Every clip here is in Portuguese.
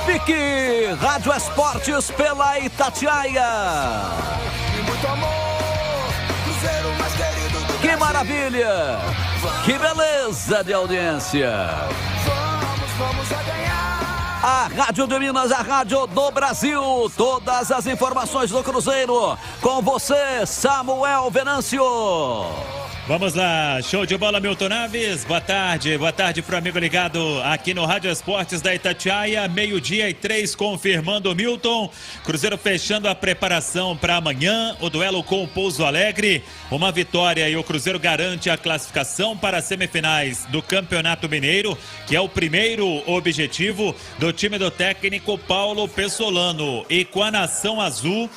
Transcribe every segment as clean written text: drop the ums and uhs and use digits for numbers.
Fique Rádio Esportes pela Itatiaia. Que maravilha! Que beleza de audiência! A Rádio de Minas, a Rádio do Brasil. Todas as informações do Cruzeiro. Com você, Samuel Venâncio. Vamos lá, show de bola, Milton Naves. Boa tarde pro amigo ligado aqui no Rádio Esportes da Itatiaia. 12:03, confirmando o Milton. Cruzeiro fechando a preparação para amanhã, o duelo com o Pouso Alegre. Uma vitória e o Cruzeiro garante a classificação para as semifinais do Campeonato Mineiro, que é o primeiro objetivo do time do técnico Paulo Pessolano. E com a Nação Azul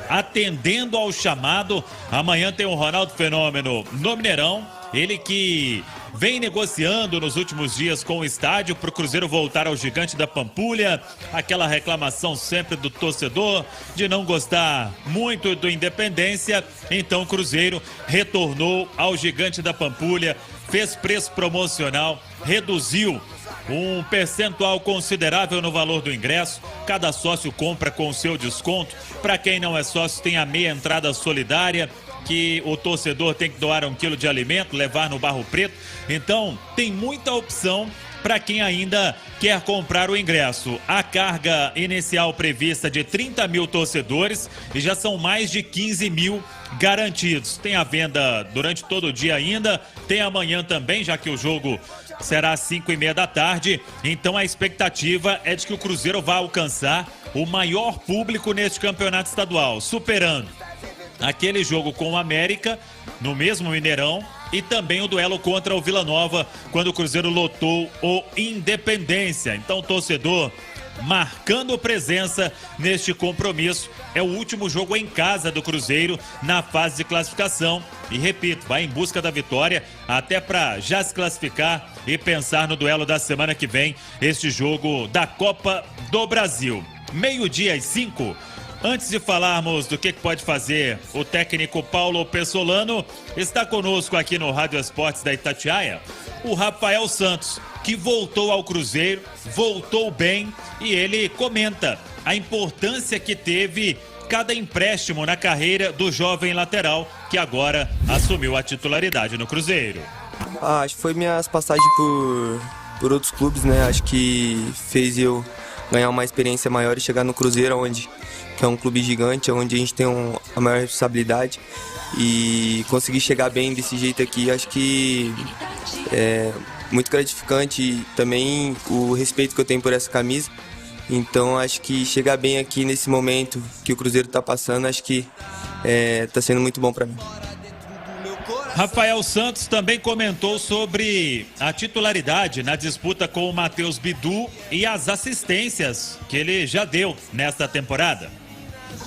atendendo ao chamado, amanhã tem o Ronaldo Fenômeno no Mineirão, ele que vem negociando nos últimos dias com o estádio para o Cruzeiro voltar ao Gigante da Pampulha. Aquela reclamação sempre do torcedor de não gostar muito do Independência. Então o Cruzeiro retornou ao Gigante da Pampulha, fez preço promocional, reduziu um percentual considerável no valor do ingresso. Cada sócio compra com o seu desconto. Para quem não é sócio, tem a meia entrada solidária, que o torcedor tem que doar 1 quilo de alimento, levar no Barro Preto. Então, tem muita opção para quem ainda quer comprar o ingresso. A carga inicial prevista de 30 mil torcedores e já são mais de 15 mil garantidos. Tem a venda durante todo o dia ainda, tem amanhã também, já que o jogo será às 5:30 da tarde. Então a expectativa é de que o Cruzeiro vá alcançar o maior público neste campeonato estadual, superando aquele jogo com o América no mesmo Mineirão e também o duelo contra o Vila Nova, quando o Cruzeiro lotou o Independência. Então o torcedor marcando presença neste compromisso. É o último jogo em casa do Cruzeiro na fase de classificação. E repito, vai em busca da vitória até para já se classificar e pensar no duelo da semana que vem, este jogo da Copa do Brasil. 12:05. Antes de falarmos do que pode fazer o técnico Paulo Pessolano, está conosco aqui no Rádio Esportes da Itatiaia o Rafael Santos, que voltou ao Cruzeiro, voltou bem, e ele comenta a importância que teve cada empréstimo na carreira do jovem lateral, que agora assumiu a titularidade no Cruzeiro. Acho que foi minhas passagens por outros clubes, né? Acho que fez eu ganhar uma experiência maior e chegar no Cruzeiro, que é um clube gigante, onde a gente tem a maior responsabilidade, e conseguir chegar bem desse jeito aqui, acho que é muito gratificante, e também o respeito que eu tenho por essa camisa. Então acho que chegar bem aqui nesse momento que o Cruzeiro está passando, acho que está sendo muito bom para mim. Rafael Santos também comentou sobre a titularidade na disputa com o Matheus Bidu e as assistências que ele já deu nesta temporada.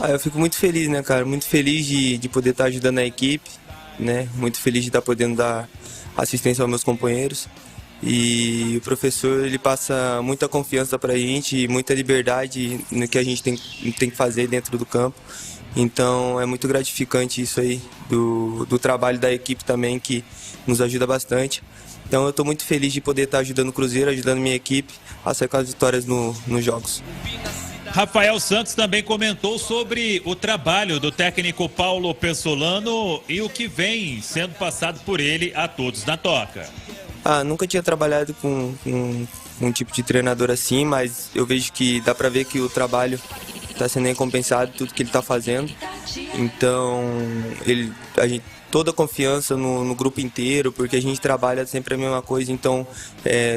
Eu fico muito feliz, né, cara? Muito feliz de poder estar ajudando a equipe, né? Muito feliz de estar podendo dar assistência aos meus companheiros. E o professor, ele passa muita confiança pra gente, muita liberdade no que a gente tem que fazer dentro do campo. Então é muito gratificante isso aí, do trabalho da equipe também, que nos ajuda bastante. Então eu estou muito feliz de poder estar ajudando o Cruzeiro, ajudando minha equipe a sair com as vitórias nos jogos. Rafael Santos também comentou sobre o trabalho do técnico Paulo Pessolano e o que vem sendo passado por ele a todos na toca. Nunca tinha trabalhado com um tipo de treinador assim, mas eu vejo que dá para ver que o trabalho está sendo recompensado, tudo que ele está fazendo. Então, toda a confiança no grupo inteiro, porque a gente trabalha sempre a mesma coisa, então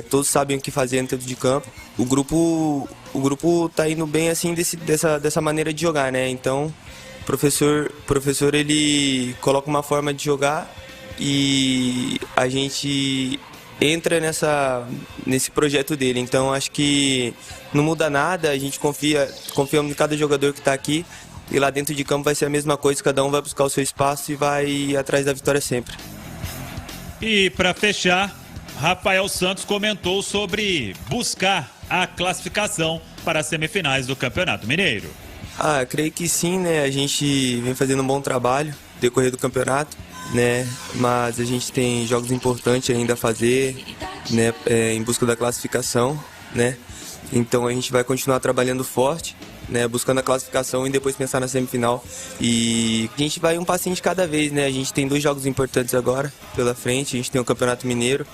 todos sabem o que fazer dentro de campo. O grupo tá indo bem assim dessa maneira de jogar, né? Então, o professor ele coloca uma forma de jogar e a gente entra nesse projeto dele. Então acho que não muda nada, a gente confiamos em cada jogador que está aqui, e lá dentro de campo vai ser a mesma coisa, cada um vai buscar o seu espaço e vai atrás da vitória sempre. E para fechar, Rafael Santos comentou sobre buscar a classificação para as semifinais do Campeonato Mineiro. Creio que sim, né? A gente vem fazendo um bom trabalho no decorrer do campeonato, né? Mas a gente tem jogos importantes ainda a fazer, né? Em busca da classificação, né? Então a gente vai continuar trabalhando forte, né, buscando a classificação e depois pensar na semifinal. E a gente vai um passinho de cada vez, né? A gente tem 2 jogos importantes agora pela frente. A gente tem o Campeonato Mineiro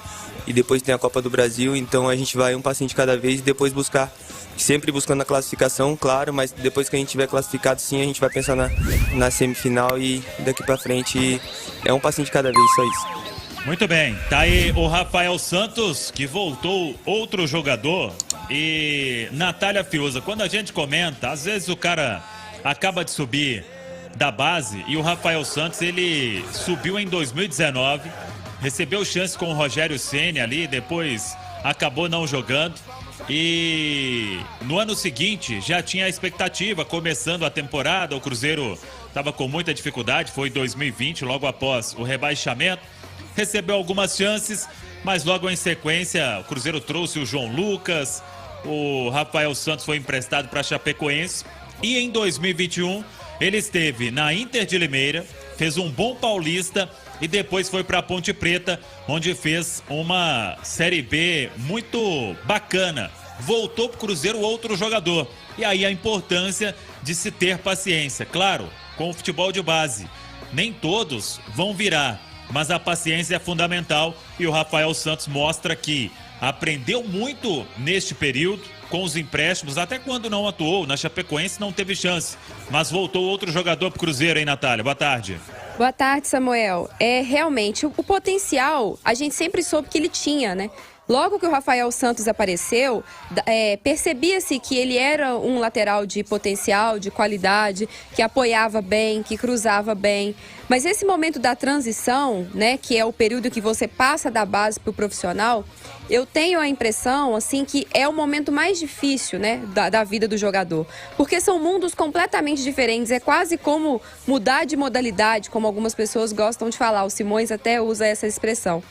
e depois tem a Copa do Brasil. Então a gente vai um passinho de cada vez e depois buscar, sempre buscando a classificação, claro, mas depois que a gente tiver classificado, sim, a gente vai pensar na semifinal e daqui pra frente é um passinho de cada vez, só isso. Muito bem, tá aí o Rafael Santos, que voltou outro jogador. E Natália Fiuza, quando a gente comenta, às vezes o cara acaba de subir da base e o Rafael Santos, ele subiu em 2019, recebeu chance com o Rogério Ceni ali, depois acabou não jogando. E no ano seguinte já tinha a expectativa, começando a temporada, o Cruzeiro estava com muita dificuldade, foi 2020, logo após o rebaixamento. Recebeu algumas chances, mas logo em sequência o Cruzeiro trouxe o João Lucas, o Rafael Santos foi emprestado para Chapecoense e em 2021 ele esteve na Inter de Limeira, fez um bom Paulista e depois foi para Ponte Preta, onde fez uma Série B muito bacana. Voltou para o Cruzeiro outro jogador. E aí a importância de se ter paciência. Claro, com o futebol de base, nem todos vão virar, mas a paciência é fundamental e o Rafael Santos mostra que aprendeu muito neste período com os empréstimos, até quando não atuou na Chapecoense não teve chance, mas voltou outro jogador para o Cruzeiro, hein, Natália? Boa tarde. Boa tarde, Samuel. Realmente, o potencial a gente sempre soube que ele tinha, né? Logo que o Rafael Santos apareceu, percebia-se que ele era um lateral de potencial, de qualidade, que apoiava bem, que cruzava bem. Mas esse momento da transição, né, que é o período que você passa da base para o profissional, eu tenho a impressão, assim, que é o momento mais difícil, né, da vida do jogador. Porque são mundos completamente diferentes, é quase como mudar de modalidade, como algumas pessoas gostam de falar, o Simões até usa essa expressão.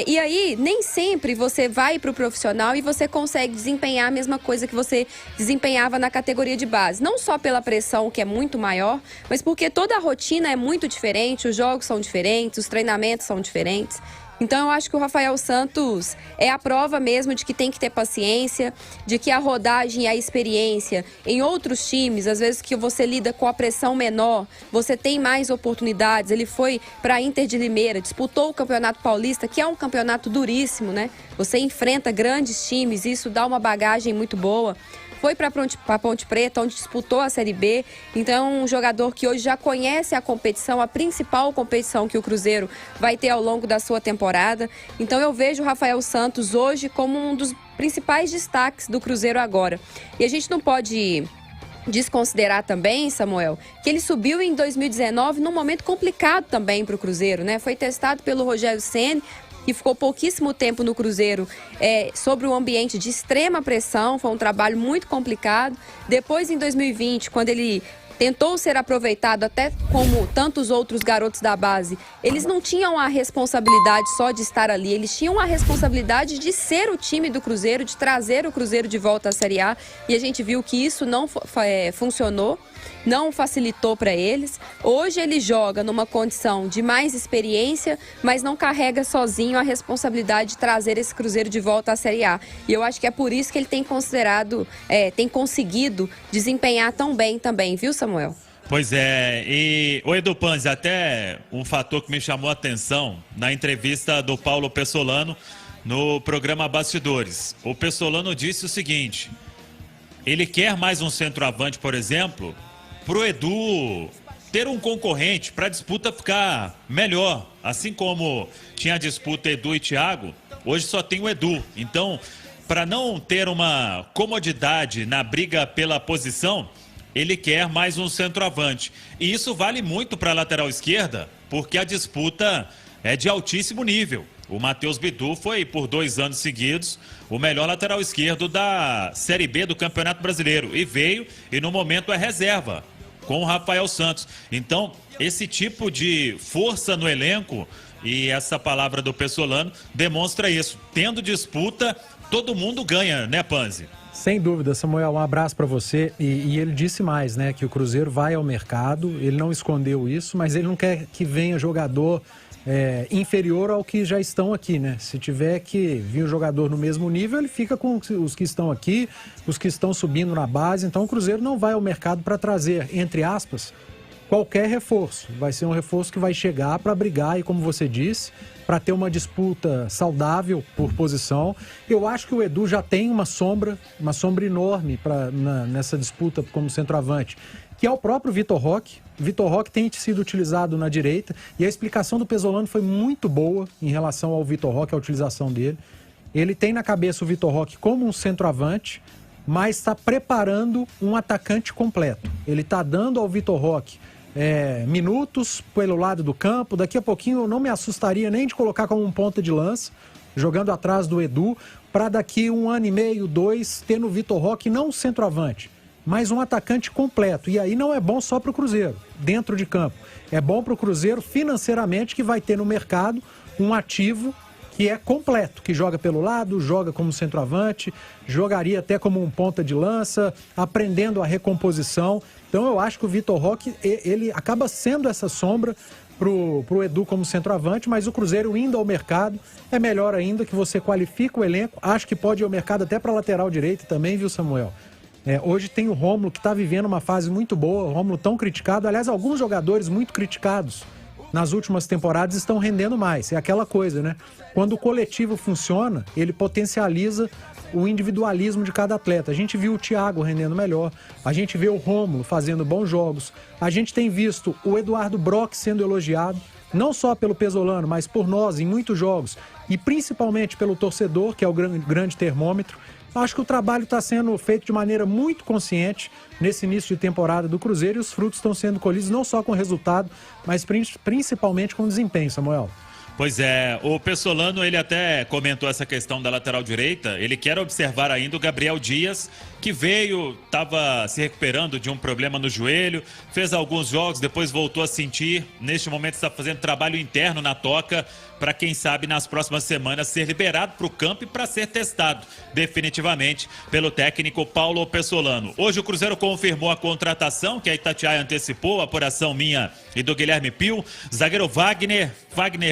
E aí, nem sempre você vai para o profissional e você consegue desempenhar a mesma coisa que você desempenhava na categoria de base. Não só pela pressão, que é muito maior, mas porque toda a rotina é muito diferente, os jogos são diferentes, os treinamentos são diferentes. Então eu acho que o Rafael Santos é a prova mesmo de que tem que ter paciência, de que a rodagem e a experiência em outros times, às vezes que você lida com a pressão menor, você tem mais oportunidades. Ele foi para a Inter de Limeira, disputou o Campeonato Paulista, que é um campeonato duríssimo, né? Você enfrenta grandes times, isso dá uma bagagem muito boa. Foi para Ponte Preta, onde disputou a Série B. Então é um jogador que hoje já conhece a competição, a principal competição que o Cruzeiro vai ter ao longo da sua temporada. Então eu vejo o Rafael Santos hoje como um dos principais destaques do Cruzeiro agora. E a gente não pode desconsiderar também, Samuel, que ele subiu em 2019 num momento complicado também para o Cruzeiro, né? Foi testado pelo Rogério Ceni, que ficou pouquíssimo tempo no Cruzeiro, sobre um ambiente de extrema pressão, foi um trabalho muito complicado. Depois, em 2020, quando ele tentou ser aproveitado, até como tantos outros garotos da base, eles não tinham a responsabilidade só de estar ali, eles tinham a responsabilidade de ser o time do Cruzeiro, de trazer o Cruzeiro de volta à Série A, e a gente viu que isso não funcionou. Não facilitou para eles. Hoje ele joga numa condição de mais experiência, mas não carrega sozinho a responsabilidade de trazer esse Cruzeiro de volta à Série A. E eu acho que é por isso que ele tem tem conseguido desempenhar tão bem também, viu, Samuel? Pois é, e o Edu Panzi, até um fator que me chamou a atenção na entrevista do Paulo Pessolano no programa Bastidores. O Pessolano disse o seguinte: ele quer mais um centroavante, por exemplo, pro Edu ter um concorrente para a disputa ficar melhor. Assim como tinha a disputa Edu e Thiago, hoje só tem o Edu. Então, para não ter uma comodidade na briga pela posição, ele quer mais um centroavante. E isso vale muito para a lateral esquerda, porque a disputa é de altíssimo nível. O Matheus Bidu foi, por 2 anos seguidos, o melhor lateral esquerdo da Série B do Campeonato Brasileiro. E veio, e no momento é reserva, com o Rafael Santos. Então, esse tipo de força no elenco, e essa palavra do Pessolano, demonstra isso. Tendo disputa, todo mundo ganha, né, Panzi? Sem dúvida, Samuel, um abraço para você. E ele disse mais, né, que o Cruzeiro vai ao mercado, ele não escondeu isso, mas ele não quer que venha jogador inferior ao que já estão aqui, né? Se tiver que vir o jogador no mesmo nível, ele fica com os que estão aqui, os que estão subindo na base. Então o Cruzeiro não vai ao mercado para trazer, entre aspas, qualquer reforço. Vai ser um reforço que vai chegar para brigar e, como você disse, para ter uma disputa saudável por posição. Eu acho que o Edu já tem uma sombra enorme nessa disputa como centroavante, que é o próprio Vitor Roque. Vitor Roque tem sido utilizado na direita e a explicação do Pesolano foi muito boa em relação ao Vitor Roque, a utilização dele. Ele tem na cabeça o Vitor Roque como um centroavante, mas está preparando um atacante completo. Ele está dando ao Vitor Roque minutos pelo lado do campo. Daqui a pouquinho eu não me assustaria nem de colocar como um ponta de lança, jogando atrás do Edu, para daqui 1 ano e meio, 2, ter no Vitor Roque não um centroavante, mas um atacante completo. E aí não é bom só para o Cruzeiro, dentro de campo. É bom para o Cruzeiro financeiramente, que vai ter no mercado um ativo que é completo, que joga pelo lado, joga como centroavante, jogaria até como um ponta de lança, aprendendo a recomposição. Então eu acho que o Vitor Roque, ele acaba sendo essa sombra pro Edu como centroavante, mas o Cruzeiro indo ao mercado, é melhor ainda que você qualifica o elenco. Acho que pode ir ao mercado até para lateral direita também, viu, Samuel? Hoje tem o Rômulo, que está vivendo uma fase muito boa, o Rômulo tão criticado. Aliás, alguns jogadores muito criticados nas últimas temporadas estão rendendo mais. É aquela coisa, né? Quando o coletivo funciona, ele potencializa o individualismo de cada atleta. A gente viu o Thiago rendendo melhor, a gente vê o Rômulo fazendo bons jogos, a gente tem visto o Eduardo Brock sendo elogiado, não só pelo Pesolano, mas por nós em muitos jogos, e principalmente pelo torcedor, que é o grande termômetro. Acho que o trabalho está sendo feito de maneira muito consciente nesse início de temporada do Cruzeiro, e os frutos estão sendo colhidos não só com resultado, mas principalmente com desempenho, Samuel. Pois é, o Pesolano, ele até comentou essa questão da lateral direita. Ele quer observar ainda o Gabriel Dias, que estava se recuperando de um problema no joelho, fez alguns jogos, depois voltou a sentir. Neste momento está fazendo trabalho interno na toca, para quem sabe nas próximas semanas ser liberado para o campo e para ser testado definitivamente pelo técnico Paulo Pesolano. Hoje o Cruzeiro confirmou a contratação, que a Itatiaia antecipou, a apuração minha e do Guilherme Pio. Zagueiro Wagner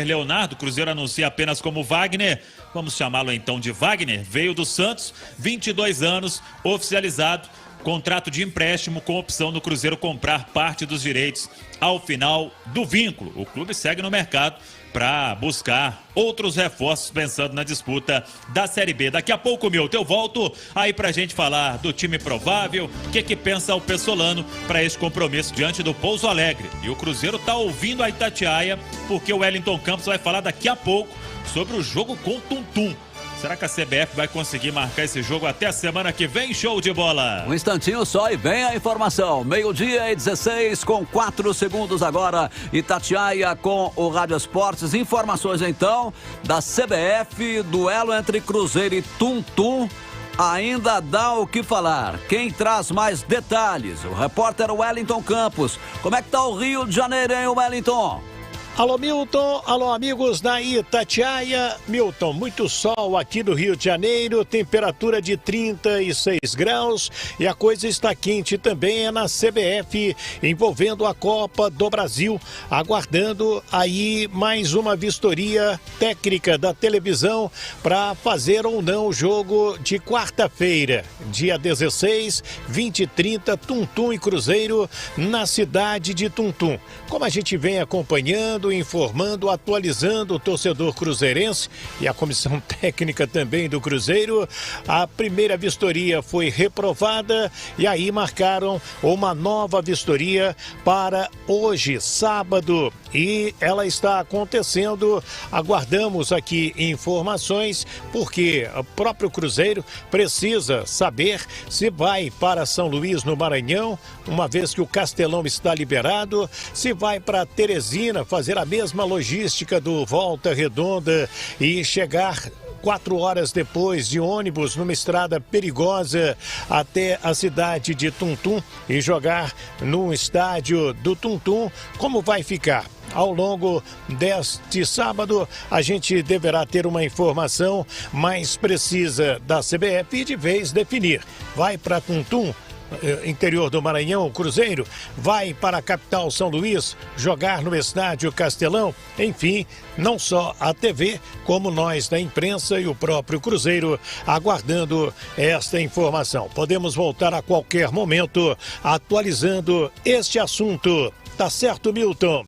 Leonardo, o Cruzeiro anuncia apenas como Wagner, vamos chamá-lo então de Wagner, veio do Santos, 22 anos, oficializado, contrato de empréstimo com opção do Cruzeiro comprar parte dos direitos ao final do vínculo. O clube segue no mercado para buscar outros reforços, pensando na disputa da Série B. Daqui a pouco, Milton, eu volto aí pra gente falar do time provável, o que pensa o Pesolano para esse compromisso diante do Pouso Alegre. E o Cruzeiro tá ouvindo a Itatiaia, porque o Wellington Campos vai falar daqui a pouco sobre o jogo com o Tum-Tum. Será que a CBF vai conseguir marcar esse jogo até a semana que vem? Show de bola! Um instantinho só e vem a informação. 12:16 com 4 segundos agora. Itatiaia com o Rádio Esportes. Informações então da CBF. Duelo entre Cruzeiro e Tum-Tum. Ainda dá o que falar. Quem traz mais detalhes? O repórter Wellington Campos. Como é que tá o Rio de Janeiro, hein, Wellington? Alô, Milton. Alô, amigos da Itatiaia. Milton, muito sol aqui do Rio de Janeiro, temperatura de 36 graus e a coisa está quente também na CBF, envolvendo a Copa do Brasil, aguardando aí mais uma vistoria técnica da televisão para fazer ou não o jogo de quarta-feira, dia 16, 20h30, Tum-Tum e Cruzeiro na cidade de Tum-Tum. Como a gente vem acompanhando, informando, atualizando o torcedor cruzeirense e a comissão técnica também do Cruzeiro, a primeira vistoria foi reprovada e aí marcaram uma nova vistoria para hoje, sábado, e ela está acontecendo. Aguardamos aqui informações, porque o próprio Cruzeiro precisa saber se vai para São Luís, no Maranhão, uma vez que o Castelão está liberado, se vai para Teresina fazer a mesma logística do Volta Redonda e chegar 4 horas depois de ônibus numa estrada perigosa até a cidade de Tum-Tum e jogar no estádio do Tum-Tum. Como vai ficar? Ao longo deste sábado, a gente deverá ter uma informação mais precisa da CBF e de vez definir. Vai para Tum-Tum interior do Maranhão, o Cruzeiro, vai para a capital São Luís jogar no estádio Castelão. Enfim, não só a TV, como nós da imprensa e o próprio Cruzeiro aguardando esta informação. Podemos voltar a qualquer momento atualizando este assunto. Tá certo, Milton?